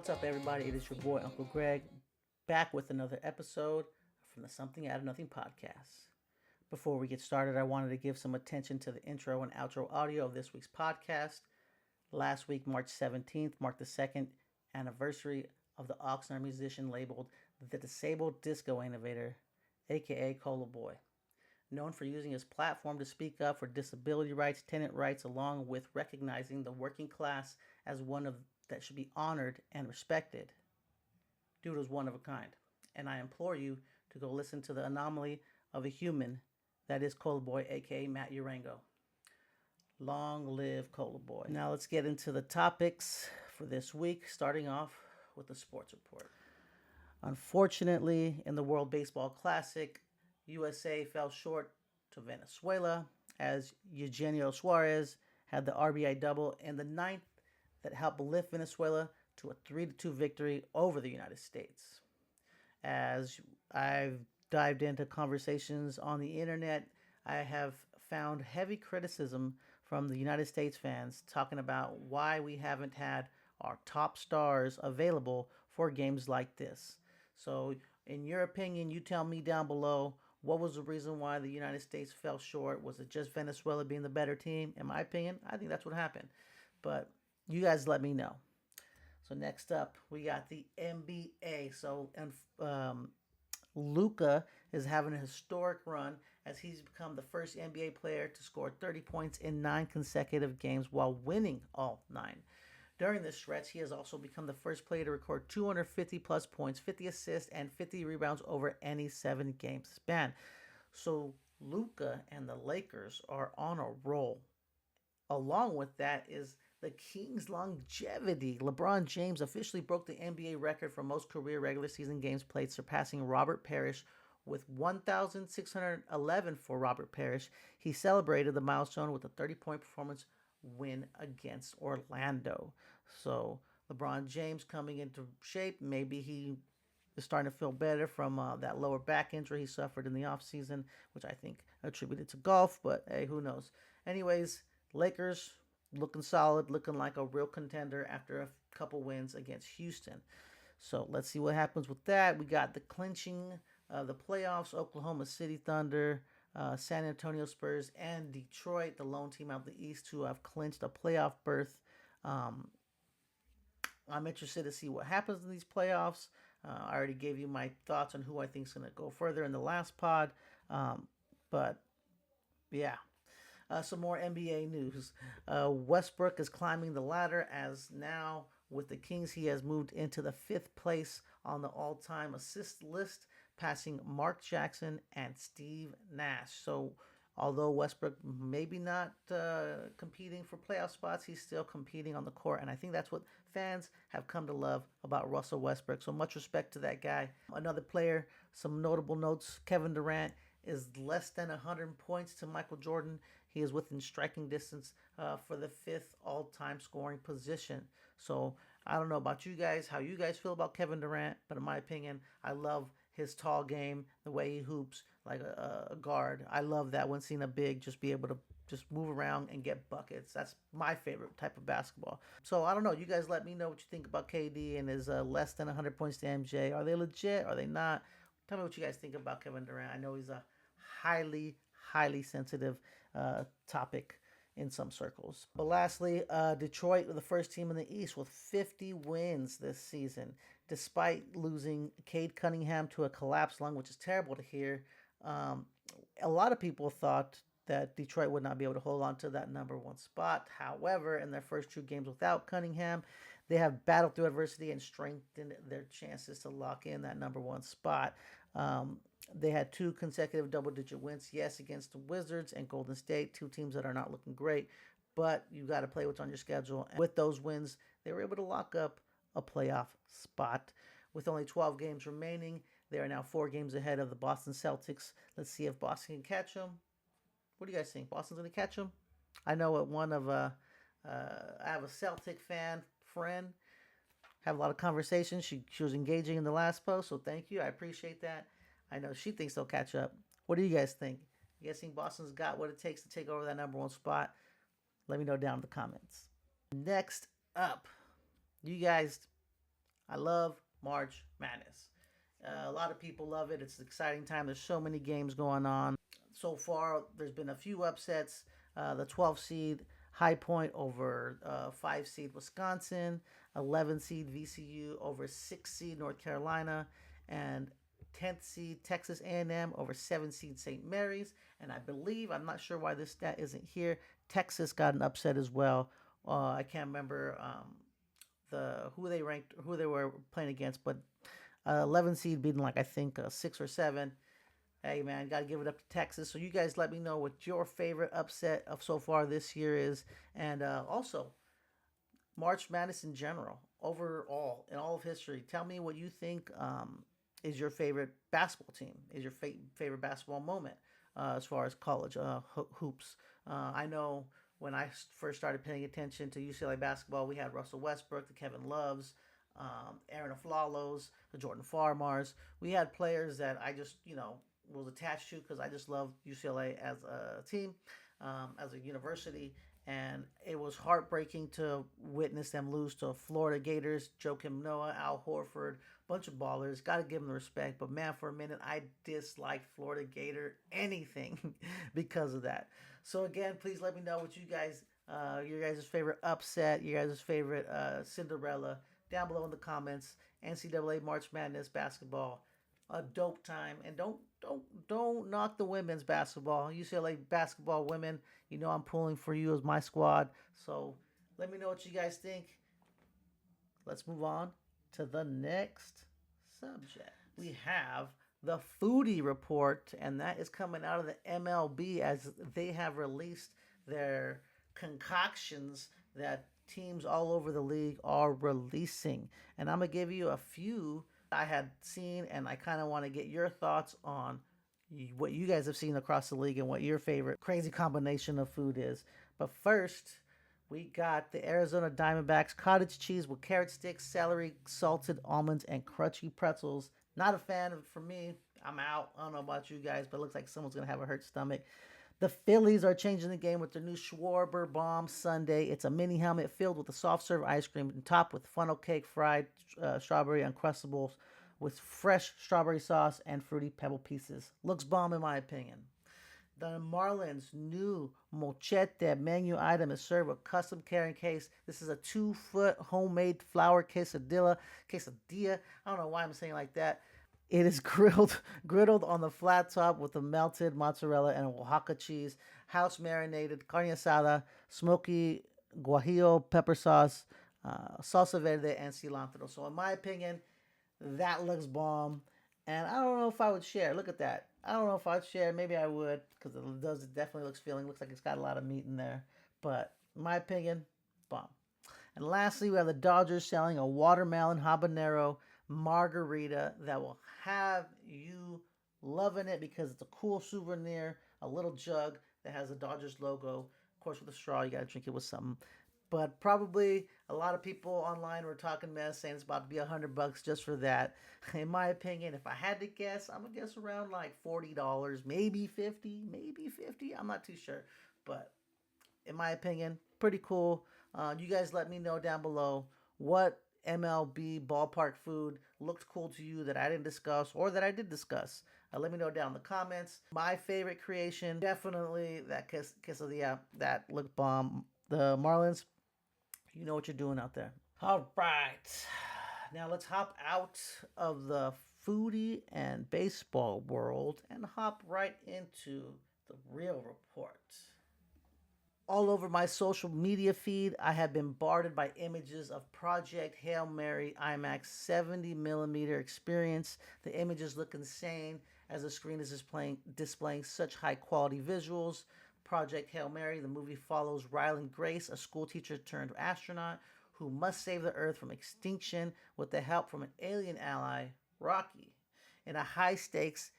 What's up, everybody? It is your boy, Uncle Greg, back with another episode from the Something Out of Nothing podcast. Before we get started, I wanted to give some attention to the intro and outro audio of this week's podcast. Last week, March 17th, marked the second anniversary of the Oxnard musician labeled the Disabled Disco Innovator, aka Boyy. Known for using his platform to speak up for disability rights, tenant rights, along with recognizing the working class as one of that should be honored and respected. Dude was one of a kind, and I implore you to go listen to the anomaly of a human that is Boyy, aka Matt Urango. Long live Boyy. Now let's get into the topics for this week, starting off with the sports report. Unfortunately, in the World Baseball Classic, USA fell short to Venezuela as Eugenio Suarez had the RBI double in the ninth that helped lift Venezuela to a 3-2 victory over the United States. As I've dived into conversations on the internet, I have found heavy criticism from the United States fans talking about why we haven't had our top stars available for games like this. So, in your opinion, you tell me down below, what was the reason why the United States fell short? Was it just Venezuela being the better team? In my opinion, I think that's what happened. But you guys let me know. So next up, we got the NBA. So Luka is having a historic run as he's become the first NBA player to score 30 points in 9 consecutive games while winning all 9. During this stretch, he has also become the first player to record 250 plus points, 50 assists, and 50 rebounds over any 7-game span. So Luka and the Lakers are on a roll. Along with that is the Kings' longevity. LeBron James officially broke the NBA record for most career regular season games played, surpassing Robert Parrish with 1,611 for Robert Parrish. He celebrated the milestone with a 30-point performance win against Orlando. So LeBron James coming into shape. Maybe he is starting to feel better from that lower back injury he suffered in the offseason, which I think attributed to golf, but hey, who knows. Anyways, Lakers looking solid, looking like a real contender after a couple wins against Houston. So let's see what happens with that. We got the clinching the playoffs, Oklahoma City Thunder, San Antonio Spurs, and Detroit, the lone team out of the East, who have clinched a playoff berth. I'm interested to see what happens in these playoffs. I already gave you my thoughts on who I think is going to go further in the last pod. But yeah, some more NBA news. Westbrook is climbing the ladder as now with the Kings he has moved into the 5th place on the all-time assist list, passing Mark Jackson and Steve Nash. So although Westbrook maybe not competing for playoff spots, he's still competing on the court. And I think that's what fans have come to love about Russell Westbrook. So much respect to that guy. Another player, some notable notes, Kevin Durant is less than 100 points to Michael Jordan. He is within striking distance for the 5th all-time scoring position. So I don't know about you guys, how you guys feel about Kevin Durant, but in my opinion, I love his tall game, the way he hoops like a guard. I love that when seeing a big just be able to just move around and get buckets. That's my favorite type of basketball. So I don't know. You guys let me know what you think about KD and his less than 100 points to MJ. Are they legit? Are they not? Tell me what you guys think about Kevin Durant. I know he's a highly sensitive topic in some circles. But lastly, Detroit were the first team in the East with 50 wins this season, despite losing Cade Cunningham to a collapsed lung, which is terrible to hear. A lot of people thought that Detroit would not be able to hold on to that number 1 spot. However, in their first 2 games without Cunningham, they have battled through adversity and strengthened their chances to lock in that number 1 spot. They had 2 consecutive double-digit wins, yes, against the Wizards and Golden State, 2 teams that are not looking great, but you got to play what's on your schedule. And with those wins, they were able to lock up a playoff spot. With only 12 games remaining, they are now 4 games ahead of the Boston Celtics. Let's see if Boston can catch them. What do you guys think? Boston's going to catch them? I know I have a Celtic fan friend. Have a lot of conversations. She was engaging in the last post, so thank you. I appreciate that. I know she thinks they'll catch up. What do you guys think? You guys think Boston's got what it takes to take over that number 1 spot? Let me know down in the comments. Next up, you guys, I love March Madness. A lot of people love it. It's an exciting time. There's so many games going on. So far, there's been a few upsets. The 12 seed High Point over 5 seed Wisconsin, 11 seed VCU over 6 seed North Carolina, and 10th seed Texas A&M over 7 seed St. Mary's. And I believe, I'm not sure why this stat isn't here, Texas got an upset as well. I can't remember who they were playing against, but 11 seed beating like I think 6 or 7. Hey man, got to give it up to Texas. So you guys let me know what your favorite upset of so far this year is, and also March Madness in general, overall in all of history. Tell me what you think is your favorite basketball team, is your favorite basketball moment as far as college hoops. I know when I first started paying attention to UCLA basketball, we had Russell Westbrook, the Kevin Loves, Aaron Aflalos, the Jordan Farmars. We had players that I just, was attached to because I just loved UCLA as a team, as a university. And it was heartbreaking to witness them lose to Florida Gators, Joakim Noah, Al Horford, bunch of ballers. Got to give them the respect. But man, for a minute, I disliked Florida Gator anything because of that. So again, please let me know what your guys' favorite upset, your guys' favorite Cinderella down below in the comments. NCAA March Madness basketball, a dope time, and don't knock the women's basketball. UCLA basketball women, I'm pulling for you as my squad. So let me know what you guys think. Let's move on to the next subject. We have the foodie report, and that is coming out of the MLB as they have released their concoctions that teams all over the league are releasing. And I'm going to give you a few I had seen, and I kind of want to get your thoughts on what you guys have seen across the league and what your favorite crazy combination of food is. But first, we got the Arizona Diamondbacks cottage cheese with carrot sticks, celery, salted almonds, and crunchy pretzels. Not a fan of it for me. I'm out. I don't know about you guys, but it looks like someone's going to have a hurt stomach. The Phillies are changing the game with their new Schwarber Bomb Sundae. It's a mini helmet filled with a soft serve ice cream and topped with funnel cake, fried strawberry uncrustables with fresh strawberry sauce and fruity pebble pieces. Looks bomb in my opinion. The Marlins' new Mochete menu item is served with custom carrying case. This is a 2-foot homemade flour quesadilla. Quesadilla. I don't know why I'm saying it like that. It is griddled on the flat top with the melted mozzarella and Oaxaca cheese, house marinated carne asada, smoky guajillo pepper sauce, salsa verde, and cilantro. So, in my opinion, that looks bomb. And I don't know if I would share. Look at that. I don't know if I'd share. Maybe I would because it definitely looks filling. Looks like it's got a lot of meat in there. But in my opinion, bomb. And lastly, we have the Dodgers selling a watermelon habanero margarita that will have you loving it because it's a cool souvenir, a little jug that has the Dodgers logo. Of course, with a straw, you got to drink it with something. But probably a lot of people online were talking mess saying it's about to be $100 just for that. In my opinion, if I had to guess, I'm gonna guess around like $40, maybe 50, maybe 50. I'm not too sure, but in my opinion, pretty cool. You guys let me know down below what MLB ballpark food looked cool to you that I didn't discuss or that I did discuss. Let me know down in the comments. My favorite creation, definitely that quesadilla that looked bomb. The Marlins, you know what you're doing out there. All right. Now let's hop out of the foodie and baseball world and hop right into the real report. All over my social media feed, I have been bombarded by images of Project Hail Mary IMAX 70mm experience. The images look insane as the screen is displaying such high quality visuals. Project Hail Mary, the movie follows Ryland Grace, a schoolteacher turned astronaut who must save the Earth from extinction with the help from an alien ally, Rocky, in a high stakes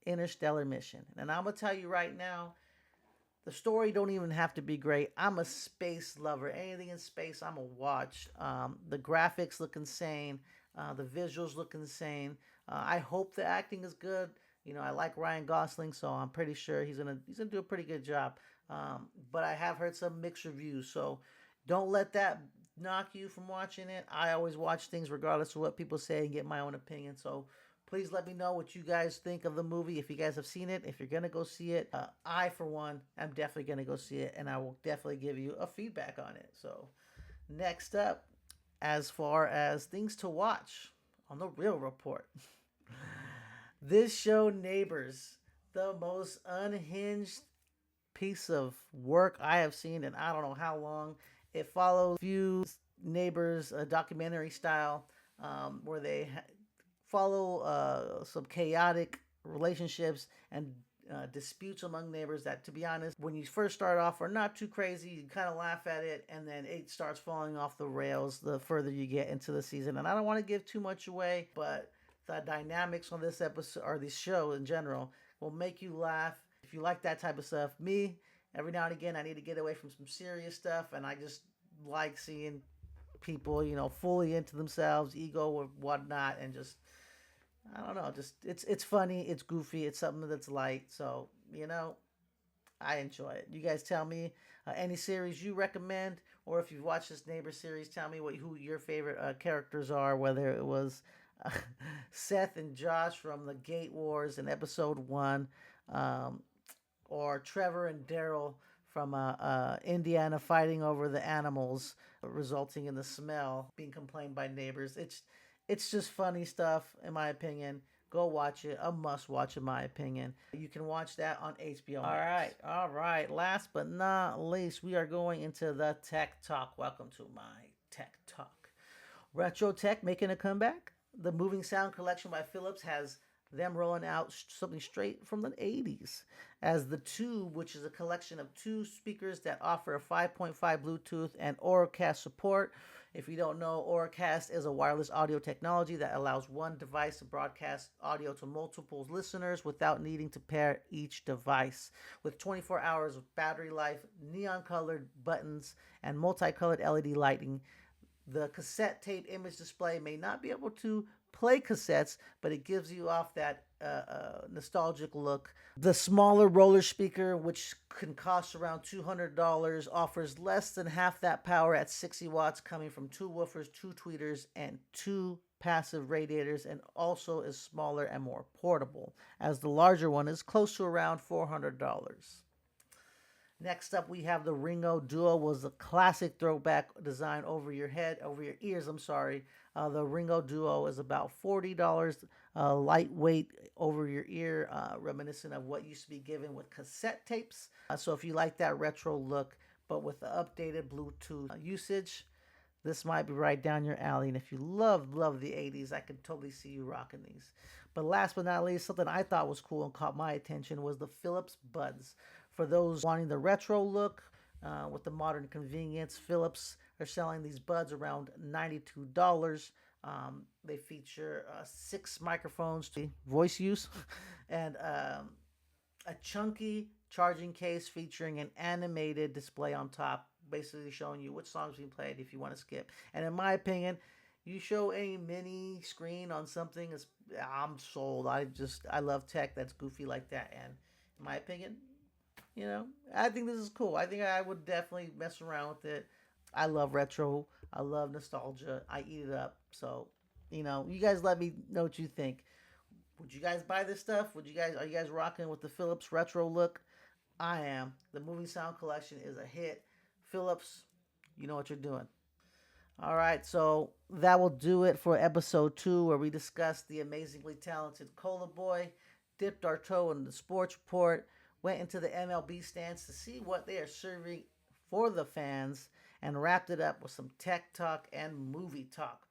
interstellar mission. And I'm going to tell you right now, the story don't even have to be great. I'm a space lover. Anything in space, I'm a watch. The graphics look insane. The visuals look insane. I hope the acting is good. I like Ryan Gosling, so I'm pretty sure he's gonna do a pretty good job. But I have heard some mixed reviews, so don't let that knock you from watching it. I always watch things regardless of what people say and get my own opinion. So please let me know what you guys think of the movie. If you guys have seen it, if you're gonna go see it, I for one am definitely gonna go see it, and I will definitely give you a feedback on it. So next up, as far as things to watch on the Real Report, this show Neighbors, the most unhinged piece of work I have seen in I don't know how long. It follows few neighbors, documentary style, where they follow some chaotic relationships and disputes among neighbors that, to be honest, when you first start off are not too crazy. You kind of laugh at it, and then it starts falling off the rails the further you get into the season. And I don't want to give too much away, but the dynamics on this episode or this show in general will make you laugh. If you like that type of stuff, me, every now and again, I need to get away from some serious stuff, and I just like seeing people, fully into themselves, ego or whatnot, and just I don't know, just it's funny, it's goofy, it's something that's light. So I enjoy it. You guys tell me any series you recommend, or if you've watched this Neighbor series, tell me who your favorite characters are. Whether it was uh, Seth and Josh from the Gate Wars in episode 1, um, or Trevor and Daryl from Indiana fighting over the animals, resulting in the smell being complained by neighbors. It's just funny stuff, in my opinion. Go watch it. A must watch, in my opinion. You can watch that on HBO Max. All right. Last but not least, we are going into the Tech Talk. Welcome to my Tech Talk. Retro Tech making a comeback. The Moving Sound Collection by Philips has them rolling out something straight from the 80s as the Tube, which is a collection of 2 speakers that offer a 5.5 Bluetooth and Auracast support. If you don't know, Auracast is a wireless audio technology that allows one device to broadcast audio to multiple listeners without needing to pair each device. With 24 hours of battery life, neon colored buttons, and multicolored LED lighting, the cassette tape image display may not be able to play cassettes, but it gives you off that nostalgic look. The smaller roller speaker, which can cost around $200, offers less than half that power at 60 watts, coming from 2 woofers, 2 tweeters, and 2 passive radiators, and also is smaller and more portable, as the larger one is close to around $400. Next up, we have the Ringo Duo. Was a classic throwback design over your ears. I'm sorry. The Ringo Duo is about $40, lightweight over your ear, reminiscent of what used to be given with cassette tapes. So if you like that retro look, but with the updated Bluetooth usage, this might be right down your alley. And if you love the 80s, I can totally see you rocking these. But last but not least, something I thought was cool and caught my attention was the Philips Buds. For those wanting the retro look with the modern convenience, Philips are selling these buds around $92. They feature 6 microphones, voice use, and a chunky charging case featuring an animated display on top, basically showing you which songs being played if you want to skip. And in my opinion, you show a mini screen on something, I'm sold. I love tech that's goofy like that, and in my opinion, I think this is cool. I think I would definitely mess around with it. I love retro. I love nostalgia. I eat it up. So, you guys let me know what you think. Would you guys buy this stuff? Are you guys rocking with the Philips retro look? I am. The Moving Sound Collection is a hit. Philips, you know what you're doing. All right, so that will do it for episode 2, where we discussed the amazingly talented Cola Boy, dipped our toe in the sports report, went into the MLB stands to see what they are serving for the fans, and wrapped it up with some tech talk and movie talk.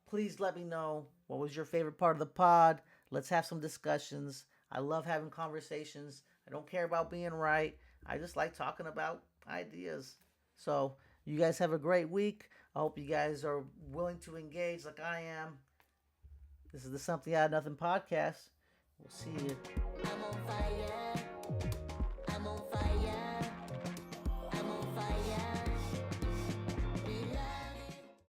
Please let me know what was your favorite part of the pod. Let's have some discussions. I love having conversations. I don't care about being right. I just like talking about ideas. So, you guys have a great week. I hope you guys are willing to engage like I am. This is the Something Out of Nothing podcast. We'll see you. I'm on fire.